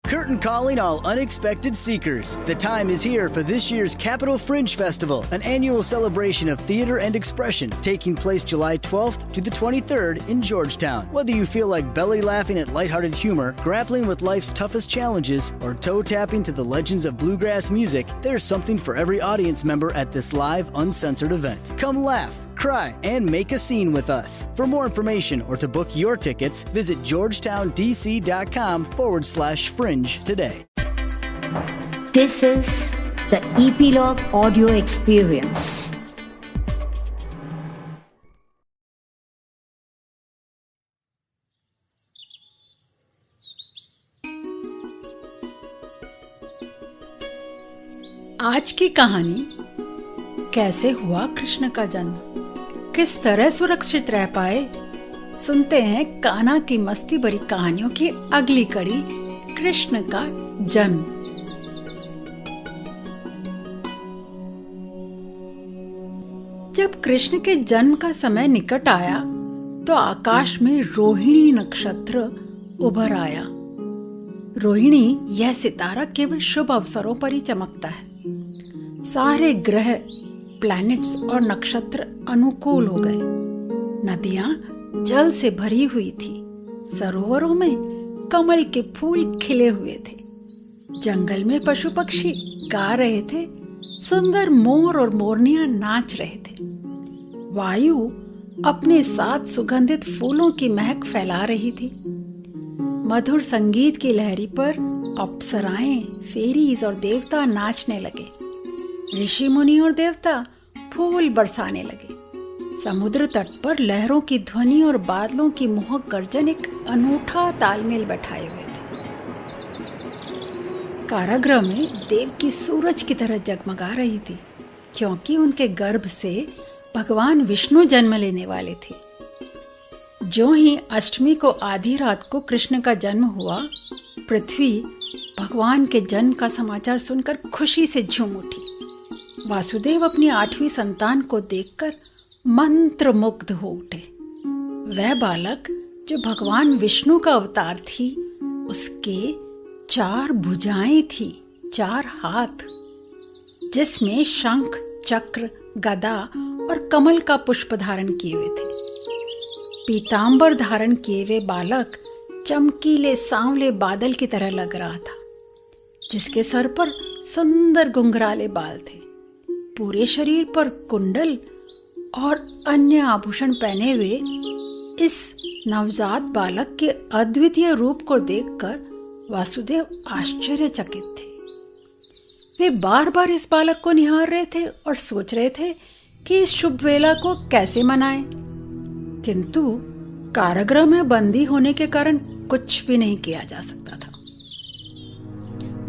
Curtain calling all unexpected seekers. The time is here for this year's Capital Fringe Festival, an annual celebration of theater and expression taking place July 12th to the 23rd in Georgetown. Whether you feel like belly laughing at lighthearted humor, grappling with life's toughest challenges, or toe tapping to the legends of bluegrass music, there's something for every audience member at this live, uncensored event. Come laugh, cry, and make a scene with us. For more information or to book your tickets, visit georgetowndc.com/fringe today. This is the Epilogue Audio Experience. आज की कहानी, कैसे हुआ कृष्ण का जन्म, किस तरह सुरक्षित रह पाए, सुनते हैं कान्हा की मस्ती भरी कहानियों की अगली कड़ी, कृष्ण का जन्म। जब कृष्ण के जन्म का समय निकट आया तो आकाश में रोहिणी नक्षत्र उभर आया। रोहिणी यह सितारा केवल शुभ अवसरों पर ही चमकता है। सारे ग्रह, प्लैनेट्स और नक्षत्र अनुकूल हो गए। नदियां जल से भरी हुई थी। सरोवरों में कमल के फूल खिले हुए थे। जंगल में पशु पक्षी गा रहे थे। सुंदर मोर और मोरनियां नाच रहे थे। वायु अपने साथ सुगंधित फूलों की महक फैला रही थी। मधुर संगीत की लहरी पर अप्सराएं, फेरीज और देवता नाचने लगे। ऋषि मुनि और देवता फूल बरसाने लगे। समुद्र तट पर लहरों की ध्वनि और बादलों की मोहक गर्जन एक अनूठा तालमेल बैठाए हुए थे। कारागृह में देव की सूरज की तरह जगमगा रही थी, क्योंकि उनके गर्भ से भगवान विष्णु जन्म लेने वाले थे। जो ही अष्टमी को आधी रात को कृष्ण का जन्म हुआ, पृथ्वी भगवान के जन्म का समाचार सुनकर खुशी से झूम उठी। वासुदेव अपनी 8वीं संतान को देखकर मंत्रमुग्ध हो उठे। वह बालक जो भगवान विष्णु का अवतार थी, उसके 4 भुजाएं थी, 4 हाथ, जिसमें शंख, चक्र, गदा और कमल का पुष्प धारण किए हुए थे। पीतांबर धारण किए हुए बालक चमकीले सांवले बादल की तरह लग रहा था, जिसके सर पर सुंदर घुंघराले बाल थे। पूरे शरीर पर कुंडल और अन्य आभूषण पहने हुए इस नवजात बालक के अद्वितीय रूप को देखकर वासुदेव आश्चर्यचकित थे। वे बार बार इस बालक को निहार रहे थे और सोच रहे थे कि इस शुभ वेला को कैसे मनाएं। किंतु कारागृह में बंदी होने के कारण कुछ भी नहीं किया जा सकता था।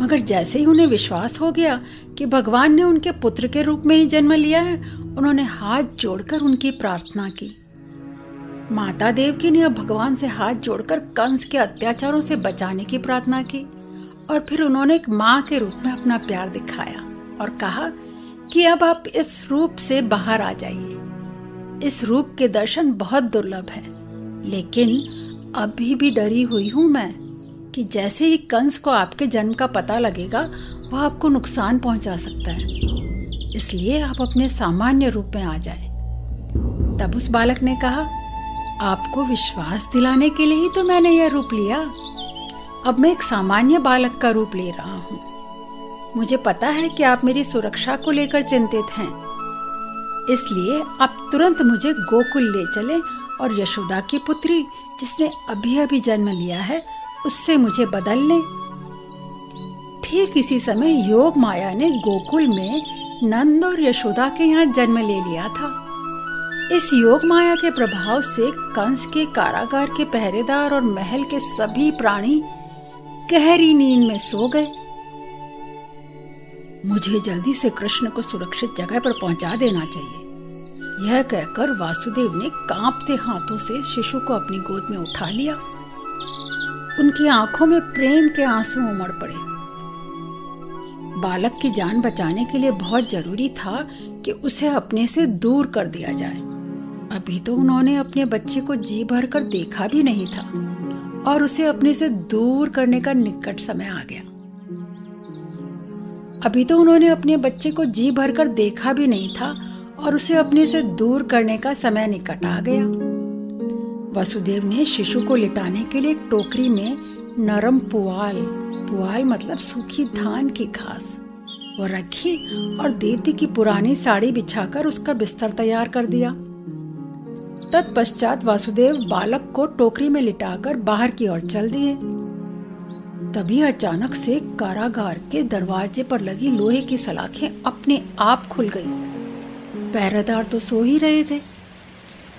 मगर जैसे ही उन्हें विश्वास हो गया कि भगवान ने उनके पुत्र के रूप में ही जन्म लिया है, उन्होंने हाथ जोड़कर उनकी प्रार्थना की। माता देवकी ने अब भगवान से हाथ जोड़कर कंस के अत्याचारों से बचाने की प्रार्थना की, और फिर उन्होंने एक माँ के रूप में अपना प्यार दिखाया और कहा कि अब आप इस रूप से बाहर आ जाइए। इस रूप के दर्शन बहुत दुर्लभ है, लेकिन अभी भी डरी हुई हूं मैं कि जैसे ही कंस को आपके जन्म का पता लगेगा, वह आपको नुकसान पहुंचा सकता है। इसलिए आप अपने सामान्य रूप में आ जाए। तब उस बालक ने कहा, आपको विश्वास दिलाने के लिए ही तो मैंने यह रूप लिया। अब मैं एक सामान्य बालक का रूप ले रहा हूँ। मुझे पता है कि आप मेरी सुरक्षा को लेकर चिंतित हैं, इसलिए आप तुरंत मुझे गोकुल ले चलें और यशोदा की पुत्री, जिसने अभी अभी जन्म लिया है, उससे मुझे बदल लें। ठीक इसी समय योग माया ने गोकुल में नंद और यशोदा के यहाँ जन्म ले लिया था। इस योग माया के प्रभाव से कंस के कारागार के पहरेदार और महल के सभी प्राणी गहरी नींद में सो गए। मुझे जल्दी से कृष्ण को सुरक्षित जगह पर पहुंचा देना चाहिए। यह कहकर वासुदेव ने कांपते हाथों से शिशु को अपनी गोद में उठा लिया। उनकी आंखों में प्रेम के आंसू उमड़ पड़े। बालक की जान बचाने के लिए बहुत जरूरी था कि उसे अपने से दूर कर दिया जाए। अभी तो उन्होंने अपने बच्चे को जी भर कर देखा भी नहीं था और उसे अपने से दूर करने का निकट समय आ गया। अभी तो उन्होंने अपने बच्चे को जी भरकर देखा भी नहीं था और उसे अपने से दूर करने का समय निकट आ गया। वसुदेव ने शिशु को लिटाने के लिए एक टोकरी में नरम पुआल मतलब सूखी धान की घास, वो रखी और देवती की पुरानी साड़ी बिछाकर उसका बिस्तर तैयार कर दिया। तत्पश्चात वासुदेव बालक को टोकरी में लिटाकर बाहर की ओर चल दिए। तभी अचानक से कारागार के दरवाजे पर लगी लोहे की सलाखें अपने आप खुल गईं। पहरेदार तो सो ही रहे थे।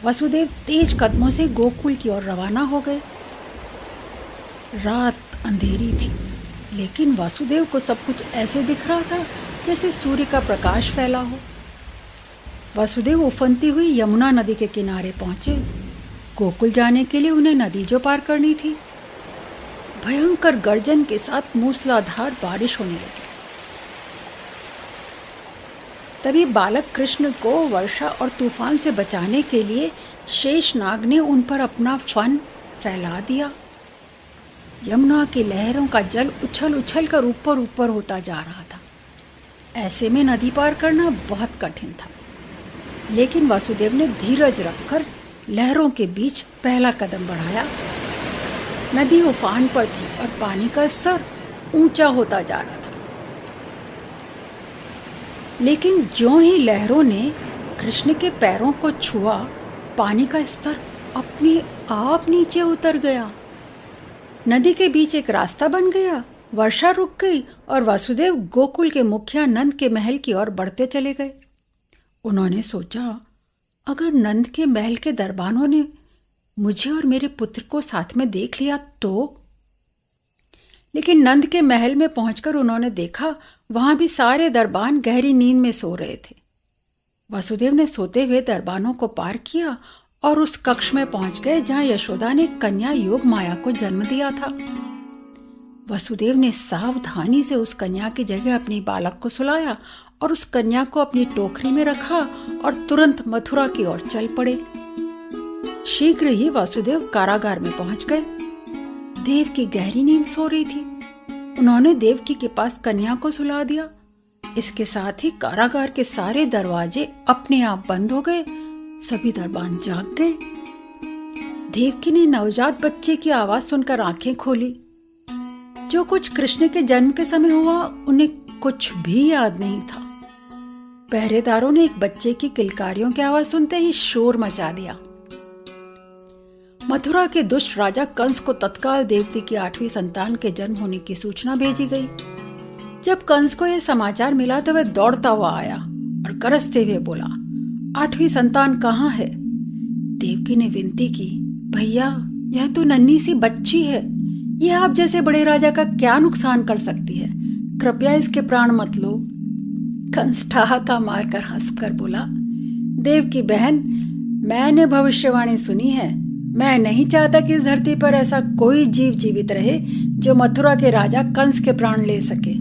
वसुदेव तेज कदमों से गोकुल की ओर रवाना हो गए। रात अंधेरी थी, लेकिन वासुदेव को सब कुछ ऐसे दिख रहा था जैसे सूर्य का प्रकाश फैला हो। वासुदेव उफनती हुई यमुना नदी के किनारे पहुंचे। गोकुल जाने के लिए उन्हें नदी जो पार करनी थी। भयंकर गर्जन के साथ मूसलाधार बारिश होने लगी। तभी बालक कृष्ण को वर्षा और तूफान से बचाने के लिए शेषनाग ने उन पर अपना फन फैला दिया। यमुना की लहरों का जल उछल उछल कर ऊपर ऊपर होता जा रहा था। ऐसे में नदी पार करना बहुत कठिन था, लेकिन वासुदेव ने धीरज रखकर लहरों के बीच पहला कदम बढ़ाया। नदी उफान पर थी और पानी का स्तर ऊंचा होता जा रहा था। लेकिन ज्यों ही लहरों ने कृष्ण के पैरों को छुआ, पानी का स्तर अपने आप नीचे उतर गया। नदी के बीच एक रास्ता बन गया। वर्षा रुक गई और वासुदेव गोकुल के मुखिया नंद के महल की ओर बढ़ते चले गए। उन्होंने सोचा, अगर नंद के महल के दरबानों ने मुझे और मेरे पुत्र को साथ में देख लिया तो। लेकिन नंद के महल में पहुंचकर उन्होंने देखा वहां भी सारे दरबान गहरी नींद में सो रहे थे। वासुदेव ने सोते हुए दरबानों को पार किया और उस कक्ष में पहुंच गए जहां यशोदा ने कन्या योग माया को जन्म दिया था। वसुदेव ने सावधानी से उस कन्या की जगह अपनी बालक को सुलाया और उस कन्या को अपनी टोकरी में रखा और तुरंत मथुरा की ओर चल पड़े। शीघ्र ही वासुदेव कारागार में पहुंच गए। देवकी गहरी नींद सो रही थी। उन्होंने देवकी के पास कन्या को सुला दिया। इसके साथ ही कारागार के सारे दरवाजे अपने आप बंद हो गए। सभी दरबान जाग गए। देवकी ने नवजात बच्चे की आवाज सुनकर आंखें खोली। जो कुछ कृष्ण के जन्म के समय हुआ उन्हें कुछ भी याद नहीं था। पहरेदारों ने एक बच्चे की किलकारियों की आवाज सुनते ही शोर मचा दिया। मथुरा के दुष्ट राजा कंस को तत्काल देवती की 8वीं संतान के जन्म होने की सूचना भेजी गई। जब कंस को यह समाचार मिला तो वह दौड़ता हुआ आया और गरजते हुए बोला, 8वीं संतान कहाँ है? देवकी ने विनती की, भैया यह तो नन्ही सी बच्ची है। यह आप जैसे बड़े राजा का क्या नुकसान कर सकती है? कृपया इसके प्राण मत लो। कंस ठहाका मारकर हंसकर बोला, देवकी बहन, मैंने भविष्यवाणी सुनी है। मैं नहीं चाहता कि इस धरती पर ऐसा कोई जीव जीवित रहे जो मथुरा के राजा कंस के प्राण ले सके।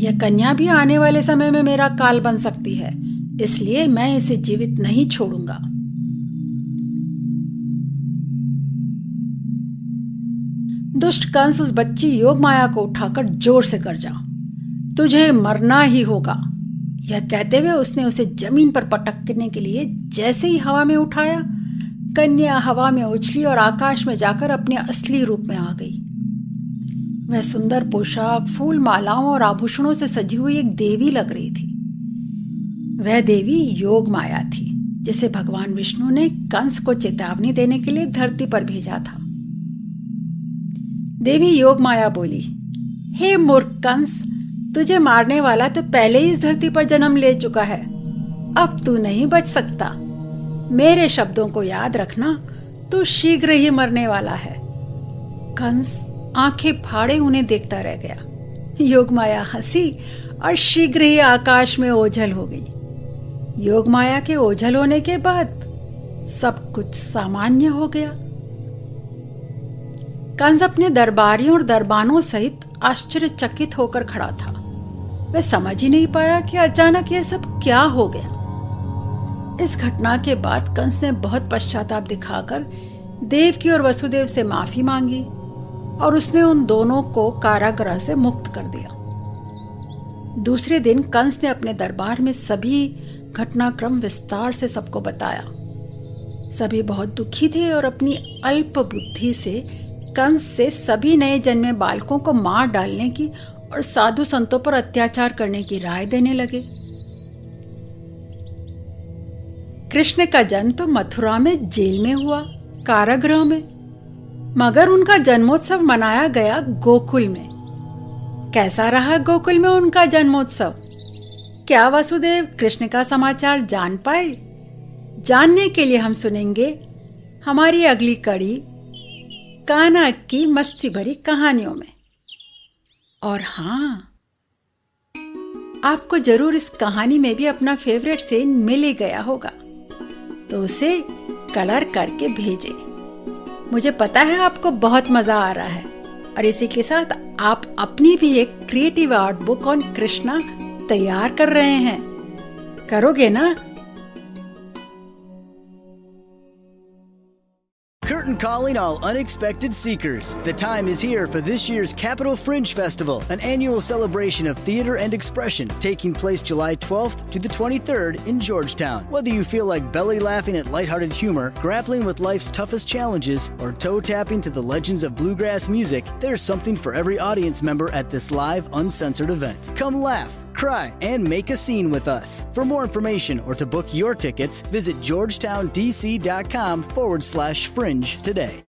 यह कन्या भी आने वाले समय में मेरा काल बन सकती है, इसलिए मैं इसे जीवित नहीं छोड़ूंगा। दुष्ट कंस उस बच्ची योग माया को उठाकर जोर से गरजा, तुझे मरना ही होगा। यह कहते हुए उसने उसे जमीन पर पटकने के लिए जैसे ही हवा में उठाया, कन्या हवा में उछली और आकाश में जाकर अपने असली रूप में आ गई। वह सुंदर पोशाक, फूल मालाओं और आभूषणों से सजी हुई एक देवी लग रही थी। वह देवी योग माया थी, जिसे भगवान विष्णु ने कंस को चेतावनी देने के लिए धरती पर भेजा था। देवी योग माया बोली, हे मूर्ख कंस, तुझे मारने वाला तो पहले ही इस धरती पर जन्म ले चुका है। अब तू नहीं बच सकता। मेरे शब्दों को याद रखना, तू शीघ्र ही मरने वाला है। कंस आंखें फाड़े उन्हें देखता रह गया। योग माया हंसी और शीघ्र ही आकाश में ओझल हो गई। योग माया के ओझल होने के बाद सब कुछ सामान्य हो गया। कंस अपने दरबारियों और दरबानों सहित आश्चर्यचकित होकर खड़ा था। वह समझ ही नहीं पाया कि अचानक यह सब क्या हो गया। इस घटना के बाद कंस ने बहुत पश्चाताप दिखाकर देवकी और वसुदेव से माफी मांगी और उसने उन दोनों को कारागृह से मुक्त कर दिया। दूसरे दिन कंस ने अपने दरबार में सभी घटनाक्रम विस्तार से सबको बताया। सभी बहुत दुखी थे और अपनी अल्प बुद्धि से कंस से सभी नए जन्मे बालकों को मार डालने की और साधु संतों पर अत्याचार करने की राय देने लगे। कृष्ण का जन्म तो मथुरा में जेल में हुआ, कारागृह में, मगर उनका जन्मोत्सव मनाया गया गोकुल में। कैसा रहा गोकुल में उनका जन्मोत्सव? क्या वसुदेव कृष्ण का समाचार जान पाए? जानने के लिए हम सुनेंगे हमारी अगली कड़ी कान्हा की मस्ती भरी कहानियों में। और हाँ, आपको जरूर इस कहानी में भी अपना फेवरेट सीन मिल ही गया होगा, तो उसे कलर करके भेजें। मुझे पता है आपको बहुत मजा आ रहा है और इसी के साथ आप अपनी भी एक creative art book on Krishna तैयार कर रहे हैं। करोगे ना? Curtain calling all unexpected seekers. The time is here for this year's Capital Fringe Festival, an annual celebration of theater and expression taking place July 12th to the 23rd in Georgetown. Whether you feel like belly laughing at lighthearted humor, grappling with life's toughest challenges, or toe tapping to the legends of bluegrass music, there's something for every audience member at this live, uncensored event. Come laugh, cry, and make a scene with us. For more information or to book your tickets, visit georgetowndc.com/fringe today.